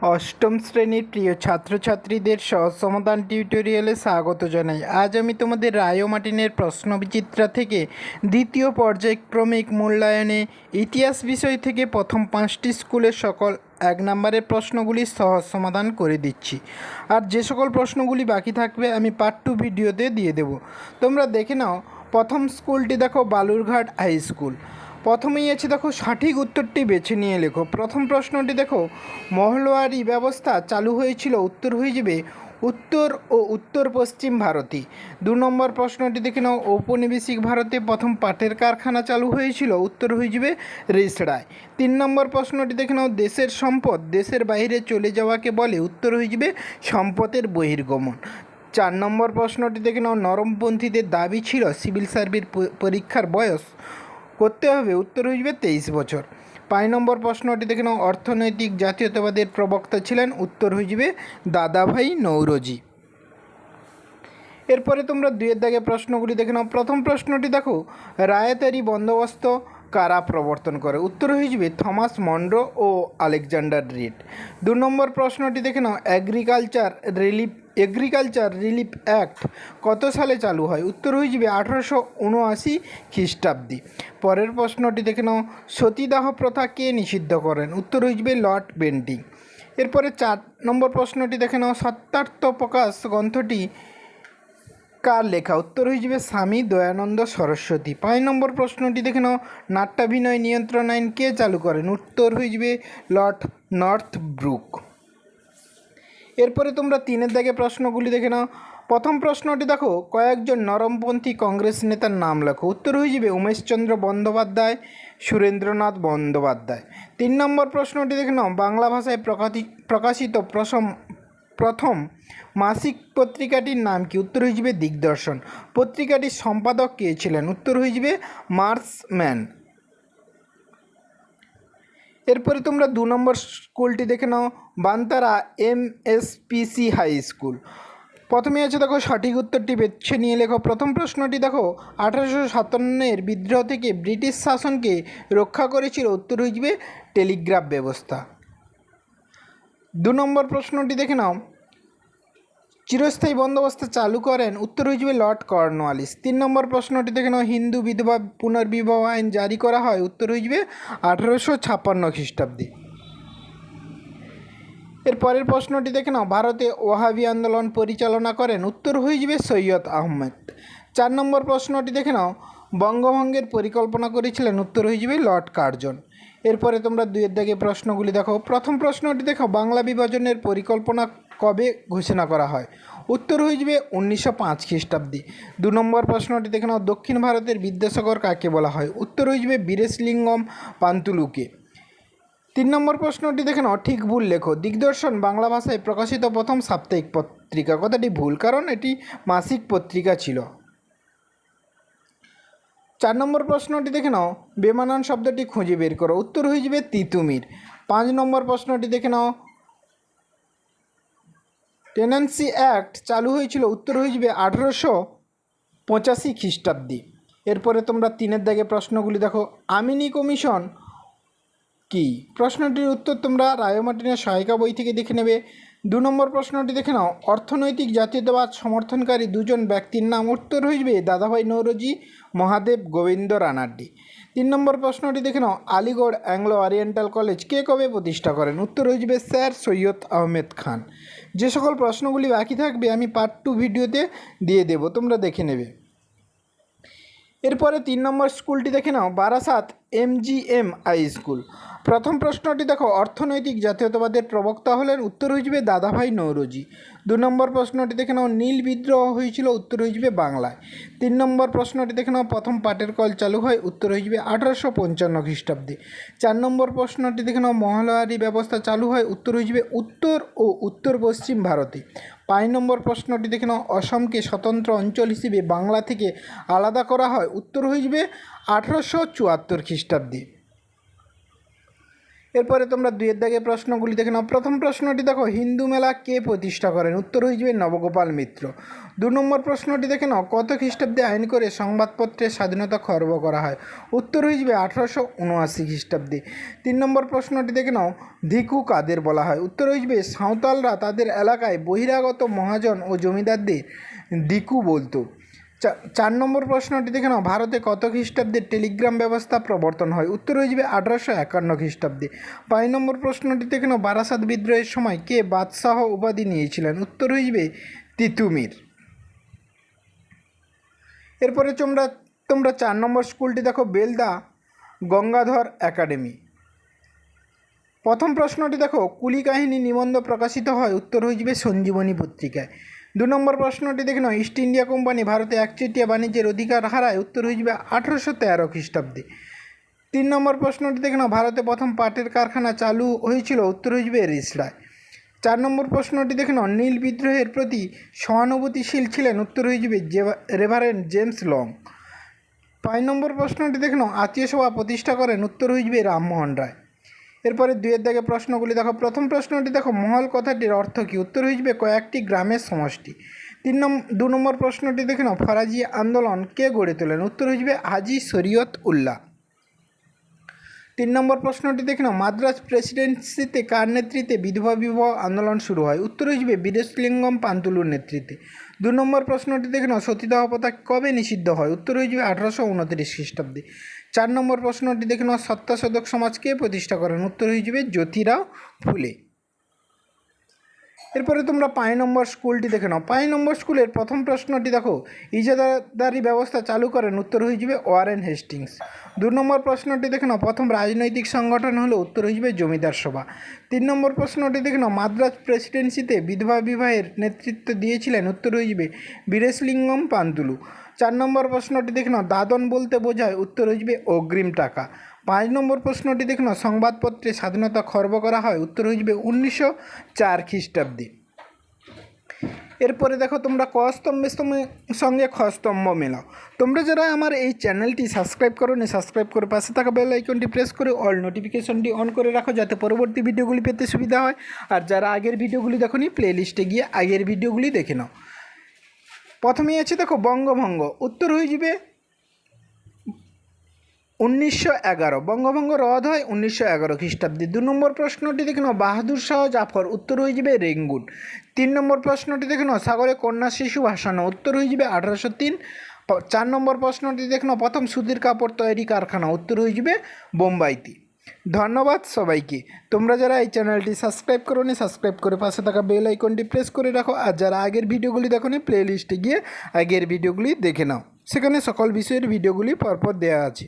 অষ্টম শ্রেণীর প্রিয় ছাত্রছাত্রীদের সহজ সমাধান টিউটোরিয়ালে স্বাগত জানাই। আজ আমি তোমাদের রায় ও মার্টিনের প্রশ্নবিচিত্রা থেকে দ্বিতীয় পর্যায়ক্রমিক মূল্যায়নে ইতিহাস বিষয় থেকে প্রথম 5টি স্কুলের সকল 1 নম্বরের প্রশ্নগুলির সহজ সমাধান করে দিচ্ছি। আর যে সকল প্রশ্নগুলি বাকি থাকবে আমি পার্ট 2 ভিডিওতে দিয়ে দেব। তোমরা দেখে নাও। প্রথম স্কুলটি দেখো বালুরঘাট হাই স্কুল। প্রথমেই আছে দেখো সঠিক উত্তরটি বেছে নিয়ে লেখো। প্রথম প্রশ্নটি দেখো, মহলওয়ারি ব্যবস্থা চালু হয়েছিল, উত্তর হয়ে যাবে উত্তর ও উত্তর পশ্চিম ভারতে। 2 নম্বর প্রশ্নটি দেখে নাও, ঔপনিবেশিক ভারতে প্রথম পাটের কারখানা চালু হয়েছিল, উত্তর হয়ে যাবে রিষড়ায়। 3 নম্বর প্রশ্নটি দেখে নাও, দেশের সম্পদ দেশের বাইরে চলে যাওয়াকে বলে, উত্তর হয়ে যাবে সম্পদের বহির্গমন। 4 নম্বর প্রশ্নটি দেখে নাও, নরমপন্থীদের দাবি ছিল সিভিল সার্ভিস পরীক্ষার বয়স করতে হবে, উত্তর হয়ে যাবে 23 বছর। 5 নম্বর প্রশ্নটি দেখে নাও, অর্থনৈতিক জাতীয়তাবাদের প্রবক্তা ছিলেন, উত্তর হয়ে যাবে দাদাভাই নৌরোজি। এরপরে তোমরা 2 দাগে প্রশ্নগুলি দেখে নাও। প্রথম প্রশ্নটি দেখো, রায়তারি বন্দোবস্ত কারা প্রবর্তন করে, উত্তর হয়ে যাবে থমাস মনরো ও আলেকজান্ডার রিড। 2 নম্বর প্রশ্নটি দেখে নাও, এগ্রিকালচার রিলিফ অ্যাক্ট কত সালে চালু হয়, উত্তর হয়ে যাবে 1879 খ্রিস্টাব্দে। পরের প্রশ্নটি দেখে নাও, সতীদাহ প্রথা কে নিষিদ্ধ করেন, উত্তর হয়ে যাবে লর্ড বেন্টিং। এরপরে 4 নম্বর প্রশ্নটি দেখে নাও, সত্যার্থ প্রকাশ গ্রন্থটি কার লেখা, উত্তর হয়ে যাবে স্বামী দয়ানন্দ সরস্বতী। 5 নম্বর প্রশ্নটি দেখে নাও, নাট্যাভিনয় নিয়ন্ত্রণ আইন কে চালু করেন, উত্তর হয়ে যাবে লর্ড নর্থব্রুক। এরপরে তোমরা 3 দাগে প্রশ্নগুলি দেখে নাও। প্রথম প্রশ্নটি দেখো, কয়েকজন নরমপন্থী কংগ্রেস নেতার নাম লেখো, উত্তর হয়ে যাবে উমেশচন্দ্র বন্দ্যোপাধ্যায়, সুরেন্দ্রনাথ বন্দ্যোপাধ্যায়। 3 নম্বর প্রশ্নটি দেখে নাও, বাংলা ভাষায় প্রকাশিত প্রথম মাসিক পত্রিকাটির নাম কি, উত্তর হয়ে যাবে দিগদর্শন। পত্রিকাটির সম্পাদক কে ছিলেন, উত্তর হয়ে যাবে মার্শম্যান। এরপরে তোমরা 2 নম্বর স্কুলটি দেখে নাও, বান্তারা MSPC হাই স্কুল। প্রথমে আছে দেখো সঠিক উত্তরটি বেছে নিয়ে লেখো। প্রথম প্রশ্নটি দেখো, 1857 বিদ্রোহ থেকে ব্রিটিশ শাসনকে রক্ষা করেছিল, উত্তর হয়ে যাবে টেলিগ্রাফ ব্যবস্থা। 2 নম্বর প্রশ্নটি দেখে নাও, চিরস্থায়ী বন্দোবস্ত চালু করেন, উত্তর হয়ে যাবে লর্ড কর্নওয়ালিস। 3 নম্বর প্রশ্নটি দেখে নাও, হিন্দু বিধবা পুনর্বিবাহ আইন জারি করা হয়, উত্তর হয়ে যাবে 1856 খ্রিস্টাব্দে। এর পরের প্রশ্নটি দেখে নাও, ভারতে ওয়াহাবি আন্দোলন পরিচালনা করেন, উত্তর হয়ে যাবে সৈয়দ আহমেদ। 4 নম্বর প্রশ্নটি দেখে নাও, বঙ্গভঙ্গের পরিকল্পনা করেছিলেন, উত্তর হয়ে যাবে লর্ড কার্জন। এরপরে তোমরা 2 দাগে প্রশ্নগুলি দেখো। প্রথম প্রশ্নটি দেখো, বাংলা বিভাজনের পরিকল্পনা কবে ঘোষণা করা হয়, উত্তর হয়ে যাবে 1905 খ্রিস্টাব্দে। 2 নম্বর প্রশ্নটি দেখে নাও, দক্ষিণ ভারতের বিদ্যাসাগর কাকে বলা হয়, উত্তর হয়ে যাবে বীরেশলিঙ্গম পান্তুলুকে। 3 নম্বর প্রশ্নটি দেখে নাও, ঠিক ভুল লেখো। দিগদর্শন বাংলা ভাষায় প্রকাশিত প্রথম সাপ্তাহিক পত্রিকা, কথাটি ভুল, কারণ এটি মাসিক পত্রিকা ছিল। 4 নম্বর প্রশ্নটি দেখে নাও, বেমানান শব্দটি খুঁজে বের করো, উত্তর হয়ে যাবে তিতুমির। 5 নম্বর প্রশ্নটি দেখে নাও, টেনেন্সি অ্যাক্ট চালু হয়েছিল, উত্তর হয়ে যাবে 1885 খ্রিস্টাব্দে। এরপরে তোমরা 3 দাগে প্রশ্নগুলি দেখো। আমিনি কমিশন কি, প্রশ্নটির উত্তর তোমরা রায় ও মার্টিনের সহায়িকা বই থেকে দেখে নেবে। 2 নম্বর প্রশ্নটি দেখে নাও, অর্থনৈতিক জাতীয়তাবাদ সমর্থনকারী 2 জন ব্যক্তির নাম, উত্তর হয়ে যাবে দাদাভাই নৌরোজি, মহাদেব গোবিন্দ রানাড্ডি। 3 নম্বর প্রশ্নটি দেখে নাও, আলিগড় অ্যাংলো ওরিয়েন্টাল কলেজ কে কবে প্রতিষ্ঠা করেন, উত্তর হয়ে যাবে স্যার সৈয়দ আহমেদ খান। যে সকল প্রশ্নগুলি বাকি থাকবে আমি পার্ট 2 ভিডিওতে দিয়ে দেব, তোমরা দেখে নেবে। এরপরে 3 নম্বর স্কুলটি দেখে নাও, বারাসাত MGM হাই স্কুল। প্রথম প্রশ্নটি দেখো, অর্থনৈতিক জাতীয়তাবাদের প্রবক্তা হলেন, উত্তর হয়ে যাবে দাদাভাই নৌরোজি। 2 নম্বর প্রশ্নটি দেখে নাও, নীল বিদ্রোহ হয়েছিল, উত্তর হয়ে যাবে বাংলায়। 3 নম্বর প্রশ্নটি দেখে নাও, প্রথম পাটের কল চালু হয়, উত্তর হয়ে যাবে 1855 খ্রিস্টাব্দে। 4 নম্বর প্রশ্নটি দেখে নাও, মহলওয়ারি ব্যবস্থা চালু হয়, উত্তর হয়ে যাবে উত্তর ও উত্তর পশ্চিম ভারতে। 5 নম্বর প্রশ্নটি দেখে নাও, অসমকে স্বতন্ত্র অঞ্চল হিসেবে বাংলা থেকে আলাদা করা হয়, উত্তর হয়ে যাবে 1874 খ্রিস্টাব্দে। এরপরে তোমরা দুইয়ের দাগে প্রশ্নগুলি দেখে নাও। প্রথম প্রশ্নটি দেখো, হিন্দু মেলা কে প্রতিষ্ঠা করেন? উত্তর হয়ে যাবে নবগোপাল মিত্র। 2 নম্বর প্রশ্নটি দেখে নাও, কত খ্রিস্টাব্দে আইন করে সংবাদপত্রের স্বাধীনতা খর্ব করা হয়? উত্তর হয়ে যাবে 1879 খ্রিস্টাব্দে। 3 নম্বর প্রশ্নটি দেখে নাও, ধিকু কাদের বলা হয়? উত্তর হয়ে যাবে সাঁওতালরা তাদের এলাকায় বহিরাগত মহাজন ও জমিদারদের দিকু বলতো। 4 নম্বর প্রশ্নটি দেখে নাও, ভারতে কত খ্রিস্টাব্দে টেলিগ্রাম ব্যবস্থা প্রবর্তন হয়? উত্তর হয়ে যাবে 1851 খ্রিস্টাব্দে। 5 নম্বর প্রশ্নটি দেখে নাও, বারাসাত বিদ্রোহের সময় কে বাদশাহ উপাধি নিয়েছিলেন? উত্তর হয়ে যাবে তিতুমির। এরপরে তোমরা 4 নম্বর স্কুলটি দেখো, বেলদা গঙ্গাধর একাডেমি। প্রথম প্রশ্নটি দেখো, কুলি কাহিনী নিবন্ধ প্রকাশিত হয়? উত্তর হয়ে যাবে সঞ্জীবনী পত্রিকায়। 2 নম্বর প্রশ্নটি দেখে নাও, ইস্ট ইন্ডিয়া কোম্পানি ভারতে একচেটিয়া বাণিজ্যের অধিকার হারায়? উত্তর হয়ে যাবে 1813 খ্রিস্টাব্দে। 3 নম্বর প্রশ্নটি দেখে নাও, ভারতে প্রথম পাটের কারখানা চালু হয়েছিল? উত্তর হয়ে যাবে রিষড়ায়। 4 নম্বর প্রশ্নটি দেখে নাও, নীল বিদ্রোহের প্রতি সহানুভূতিশীল ছিলেন? উত্তর হয়ে যাবে রেভারেন্ড জেমস লং। 5 নম্বর প্রশ্নটি দেখে নাও, আত্মীয় সভা প্রতিষ্ঠা করেন? উত্তর হয়ে যাবে রামমোহন রায়। এরপরে 2-এর দাগে প্রশ্নগুলি দেখো। প্রথম প্রশ্নটি দেখো, মহল কথাটির অর্থ কী? উত্তর হয়ে যাবে কয়েকটি গ্রামের সমষ্টি। 2 নম্বর প্রশ্নটি দেখে নাও, ফরাজি আন্দোলন কে গড়ে তোলেন? উত্তর হয়ে যাবে হাজি শরীয়ত উল্লাহ। 3 নম্বর প্রশ্নটি দেখে নাও, মাদ্রাজ প্রেসিডেন্সিতে কার নেতৃত্বে বিধবা বিবাহ আন্দোলন শুরু হয়? উত্তর হয়ে যাবে বীরেশলিঙ্গম পান্তুলুর নেতৃত্বে। 2 নম্বর প্রশ্নটি দেখে নাও, সতীদাহ প্রথা কবে নিষিদ্ধ হয়? উত্তর হয়ে যাবে 1829 খ্রিস্টাব্দে। 4 নম্বর প্রশ্নটি দেখে নাও, সত্তাশোধক সমাজ কে প্রতিষ্ঠা করেন? উত্তর হয়ে যাবে জ্যোতিরাও ফুলে। এরপরে তোমরা 5 নম্বর স্কুলটি দেখে নাও। 5 নম্বর স্কুলের প্রথম প্রশ্নটি দেখো, ইজারাদারি ব্যবস্থা চালু করেন? উত্তর হয়ে যাবে ওয়ারেন হেস্টিংস। 2 নম্বর প্রশ্নটি দেখে নাও, প্রথম রাজনৈতিক সংগঠন হলো? উত্তর হয়ে যাবে জমিদার সভা। 3 নম্বর প্রশ্নটি দেখে নাও, মাদ্রাজ প্রেসিডেন্সিতে বিধবা বিবাহের নেতৃত্ব দিয়েছিলেন? উত্তর হয়ে যাবে বীরেশলিঙ্গম পান্তুলু। 4 নম্বর প্রশ্নটি দেখে নাও, দাদন বলতে বোঝায়? উত্তর হয়ে যাবে অগ্রিম টাকা। 5 নম্বর প্রশ্নটি দেখে নাও, সংবাদপত্রে স্বাধীনতা খর্ব করা হয়? উত্তর হয়ে যাবে 1904 খ্রিস্টাব্দে। এরপরে দেখো, তোমরা ক স্তম্ভের সঙ্গে খ স্তম্ভ মেলাও। তোমরা যারা আমার এই চ্যানেলটি সাবস্ক্রাইব করো নি, সাবস্ক্রাইব করে পাশে থাকা বেল আইকনটি প্রেস করে অল নোটিফিকেশনটি অন করে রাখো, যাতে পরবর্তী ভিডিওগুলি পেতে সুবিধা হয়। আর যারা আগের ভিডিওগুলি দেখো নি, প্লে লিস্টে গিয়ে আগের ভিডিওগুলি দেখে নাও। প্রথমেই আছে দেখো বঙ্গভঙ্গ। উত্তর হয়ে যাবে 1911। বঙ্গভঙ্গ রদ হয় 1911 খ্রিস্টাব্দে। 2 নম্বর প্রশ্নটি দেখে নাও, বাহাদুর শাহ জাফর। উত্তর হয়ে যাবে রেঙ্গুন। 3 নম্বর প্রশ্নটি দেখে নাও, সাগরে কন্যা শিশু ভাসানো। উত্তর হয়ে যাবে 1803। 4 নম্বর প্রশ্নটি দেখে নাও, প্রথম সুতির কাপড় তৈরি কারখানা। উত্তর হয়ে যাবে বোম্বাইতে। ধন্যবাদ সবাইকে। তোমরা যারা এই চ্যানেলটি সাবস্ক্রাইব করো নি, সাবস্ক্রাইব করে পাশে থাকা বেল আইকনটি প্রেস করে রাখো। আর যারা আগের ভিডিওগুলি দেখো নি, প্লে লিস্টে গিয়ে আগের ভিডিওগুলি দেখে নাও, সেখানে সকল বিষয়ের ভিডিওগুলি পরপর দেওয়া আছে।